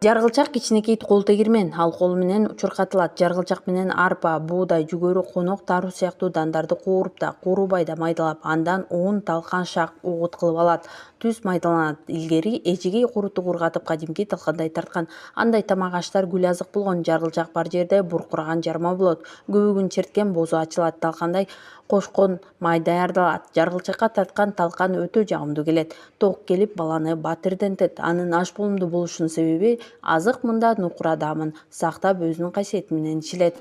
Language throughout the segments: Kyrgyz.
Жаргылчак кичинекей кол тегирмен, ал кол менен чуркатылат. Жаргылчак менен арпа, буудай, жүгөрү, конок, тару сыяктуу дандарды кууруп да, куурубай да майдалап, андан un, талкан, шак, угут кылып алат. Түз майдаланат. Илгери эжегей куруту кургатып кадимки талкандай тарткан. Андай тамак аштар гүл азык болгон. Жаргылчак бар жерде буркураган жарма болот. Көбүгүн черткен бозу ачылат. Талкандай кошкон май даярдалат. Жаргылчакка тарткан талкан өтө жагымдуу келет. Ток келип баланы батирдентет. Анын аш болумдуу болушунун себеби азык мында нукура даамын сактап өзүнүн касиети менен ичилет.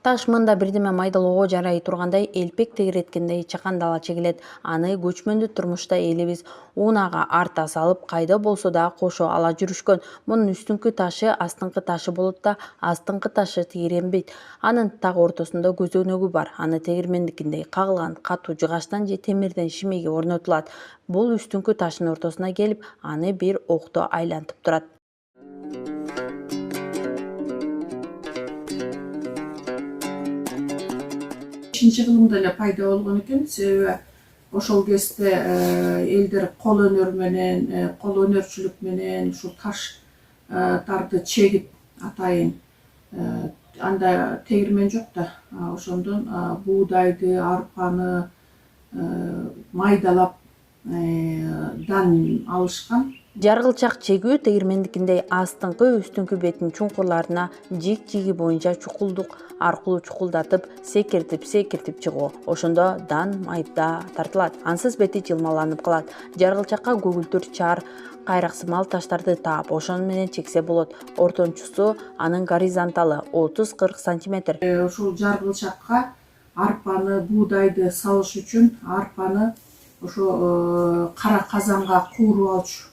Таш мында бирдеме майдалоого жарай тургандай элпек тегереткендей чакандала чегилет. Аны көчмөндү турмушта элибиз унаага арта салып кайда болсо да кошо ала жүрүшкөн. Мунун үстүңкү ташы астыңкы ташы болот да, астыңкы ташы тегеренбейт. Анын так ортосунда көзөнөгү бар. Аны тегермендикиндей кагылган катуу жыгачтан же темирден шимеге орнотулат. Бул үстүңкү таштын ортосуна келип, аны бир окто айлантып турат. 5-кылымда эле пайда болгон экен. Себеби ошол кезде элдер кол өнөр менен, кол өнөрчүлүк менен ушул таштарды чегип атайын анда тегирмен жок да. Ошондон буудайды, арпаны майдалап дан алышкан. Жаргылчак чегүү тегирмендикиндей астыңкы үстүңкү бетинин чуңкурларына жиги боюнча чукулдук аркылуу чукулдатып, секиртип чыгуу. Ошондо дан майда тартылат. Ансыз бети жылмаланып калат. Жаргылчакка көгүлтүр, чар, кайраксымал таштарды таап, ошону менен чексе болот. Ортончусу анын горизонталы 30-40 сантиметр. Ушул жаргылчакка арпаны, буудайды салыш үчүн арпаны ошо кара казанга кууруп алчу.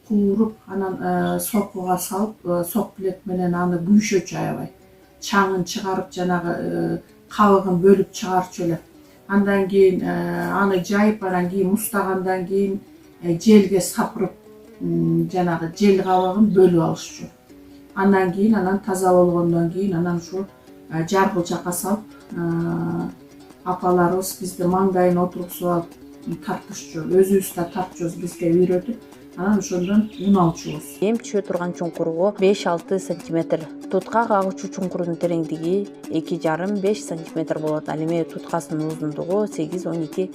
Кууруп, анан соккуга салып, сок билек менен аны күйшөчү аябай. Чаңын чыгарып, жанагы кабыгын бөлүп чыгарчу эле. Андан кийин аны жайып, анан кийин муздагандан кийин желге сапырып, жанагы жел кабыгын бөлүп алышчу. Андан кийин анан таза болгондон кийин анан ушул жаргылчакка салып, апаларыбыз бизди маңдайын отургузуп алып тартышчу. Өзүбүз да тартчубуз, бизге үйрөтүп, анан ошондон ун алчубуз. Эм түшө турган чуңкуру 5-6 сантиметр. Тутка кагуучу чуңкурдун тереңдиги 2,5-5 сантиметр болот. Ал эми туткасынын узундугу 8-12